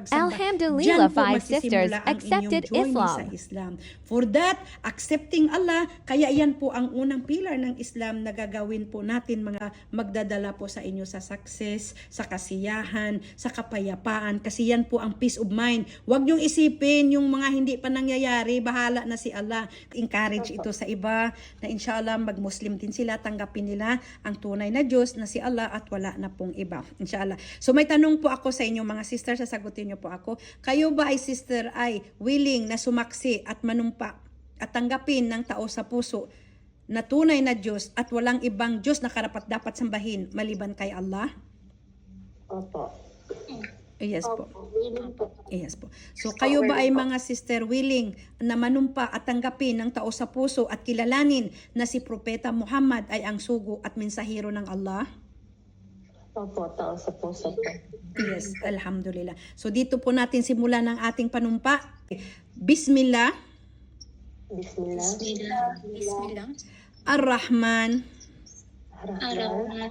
pagsamba. Alhamdulillah, Diyan po 5 sisters magsisimula ang accepted inyong journey Islam. sa Islam. For that, accepting Allah, kaya yan po ang unang pilar ng Islam na gagawin po natin, mga magdadala po sa inyo sa success, sa kasiyahan, sa kapayapaan, kasi yan po ang peace of mind. Huwag niyong isipin yung mga hindi pa nangyayari, bahala na si Allah. Encourage ito sa iba na inshallah mag-Muslim din sila, tanggapin nila ang tunay na Diyos na si Allah at wala na pong iba. Inshallah. So may tanong po ako sa inyo mga sister, sasagutin niyo po ako. Kayo ba ay sister ay willing na sumaksi at manumpa at tanggapin ng tao sa puso na tunay na Diyos at walang ibang Diyos na karapat dapat sambahin maliban kay Allah? Opo. Yes po. Willing po. Yes po. So kayo ba ay mga sister willing na manumpa at tanggapin ng tao sa puso at kilalanin na si Propeta Muhammad ay ang sugo at mensahero ng Allah? Opo, tao sa puso po. Yes, alhamdulillah. So dito po natin simulan ang ating panumpa. Bismillah, Bismillah. Bismillah. Ar-Rahman, Ar-Rahman.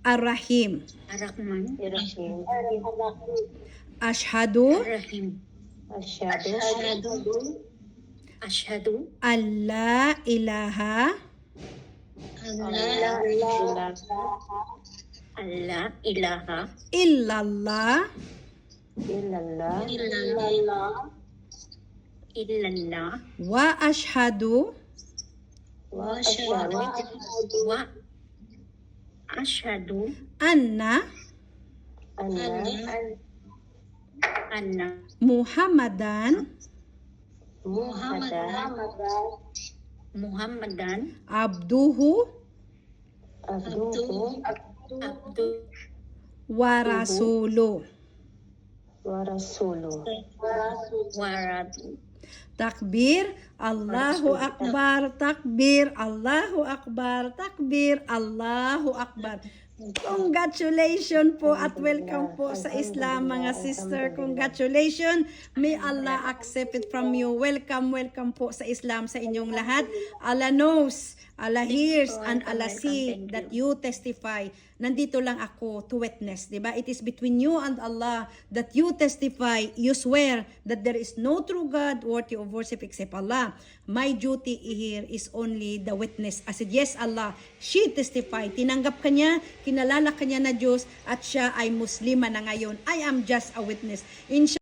Ar-Rahim. Ar-Rahman. Ar-Rahim. Ashhadu Ar-Rahim. Asyhadu. Ashhadu. alla ilaha Allah ilaha illallah Illallah. illallah wa ashhadu Wa asyhadu. wa ashhadu anna anna Muhammadan Muhammadan abduhu Abduhu. abdu wa rasuluh. Wa rasuluh. waradu. Takbir, Allahu Akbar, takbir, Allahu Akbar, takbir, Allahu Akbar. Congratulations po at welcome po sa Islam mga sister. Congratulations. May Allah accept it from you. Welcome, welcome po sa Islam sa inyong lahat. Allah knows, Allah hears, and Allah see that you testify. Nandito lang ako to witness, di ba? It is between you and Allah that you testify, you swear that there is no true God worthy of worship except Allah. My duty here is only the witness. I said, yes Allah, she testified. Tinanggap ka niya, kinalala ka niya na Diyos, at siya ay Muslima na ngayon. I am just a witness.